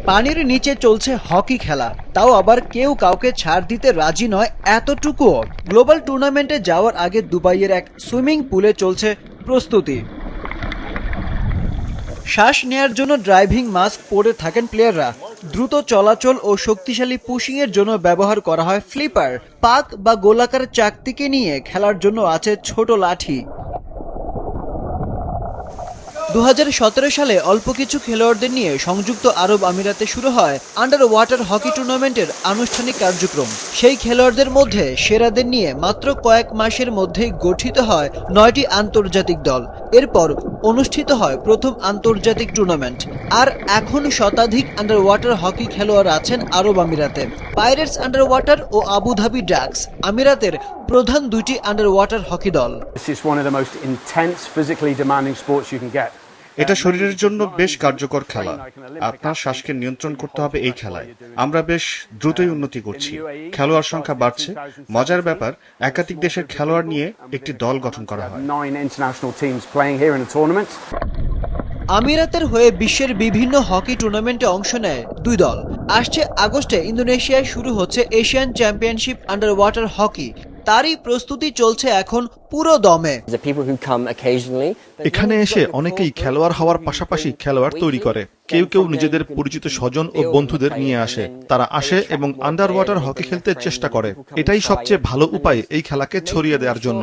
পানির নিচে চলছে হকি খেলা, তাও আবার কেউ কাউকে ছাড় দিতে রাজি নয় এতটুকুও। গ্লোবাল টুর্নামেন্টে যাওয়ার আগে দুবাইয়ের এক সুইমিং পুলে চলছে প্রস্তুতি। শ্বাস নেয়ার জন্য ড্রাইভিং মাস্ক পরে থাকেন প্লেয়াররা। দ্রুত চলাচল ও শক্তিশালী পুশিং এর জন্য ব্যবহার করা হয় ফ্লিপার। পাক বা গোলাকার চাকতিকে নিয়ে খেলার জন্য আছে ছোট লাঠি। 2017 সালে অল্প কিছু খেলোয়াড়দের নিয়ে সংযুক্ত আরব আমিরাতে শুরু হয় আন্ডার ওয়াটার হকি টুর্নামেন্টের আনুষ্ঠানিক কার্যক্রম। সেই খেলোয়াড়দের মধ্যে সেরাদের নিয়ে মাত্র কয়েক মাসের মধ্যেই গঠিত হয় 9টি আন্তর্জাতিক দল। এরপর অনুষ্ঠিত হয় প্রথম আন্তর্জাতিক টুর্নামেন্ট। আর এখন শতাধিক আন্ডার ওয়াটার হকি খেলোয়াড় আছেন আরব আমিরাতে। পাইরেটস আন্ডার ওয়াটার ও আবুধাবি ডাকস আমিরাতের প্রধান দুইটি আন্ডার ওয়াটার হকি দল। এটা শরীরের জন্য বেশ কার্যকর খেলা। আপনার শ্বাসকে নিয়ন্ত্রণ করতে হবে এই খেলায়। আমরা বেশ দ্রুতই উন্নতি করছি, খেলোয়াড় সংখ্যা বাড়ছে। মজার ব্যাপার, একাধিক দেশের খেলোয়াড় নিয়ে একটি দল গঠন করা হয়। আমিরাতের হয়ে বিশ্বের বিভিন্ন হকি টুর্নামেন্টে অংশ নেয় দুই দল। আসছে আগস্টে ইন্দোনেশিয়ায় শুরু হচ্ছে Asian championship under water hockey. তারই প্রস্তুতি চলছে এখন পুরো দমে। এখানে এসে অনেকেই খেলোয়াড় হওয়ার পাশাপাশি খেলোয়াড় তৈরি করে। কেউ কেউ নিজেদের পরিচিত স্বজন ও বন্ধুদের নিয়ে আসে। তারা আসে এবং আন্ডার ওয়াটার হকি খেলতে চেষ্টা করে। এটাই সবচেয়ে ভালো উপায় এই খেলাকে ছড়িয়ে দেওয়ার জন্য।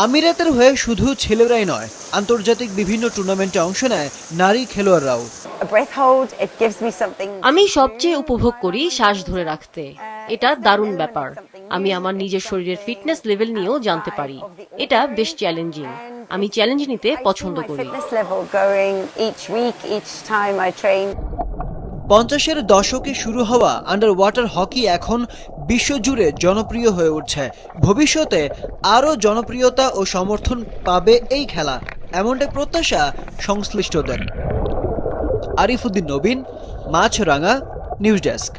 আমিরাতের হয়ে শুধু ছেলেরাই নয়, আন্তর্জাতিক বিভিন্ন টুর্নামেন্টে অংশ নেয় নারী খেলোয়াড়রাও। আমি সবচেয়ে উপভোগ করি শ্বাস ধরে রাখতে। এটা দারুণ ব্যাপার। আমি আমার নিজের শরীরের ফিটনেস লেভেল নিয়েও জানতে পারি। এটা বেশ চ্যালেঞ্জিং। আমি চ্যালেঞ্জ নিতে পছন্দ করি। 50-এর দশকে শুরু হওয়া আন্ডার ওয়াটার হকি এখন বিশ্বজুড়ে জনপ্রিয় হয়ে উঠছে। ভবিষ্যতে আরও জনপ্রিয়তা ও সমর্থন পাবে এই খেলা, এমনটাই প্রত্যাশা সংশ্লিষ্টদের। আরিফ উদ্দিন নবীন, মাছরাঙা, নিউজ ডেস্ক।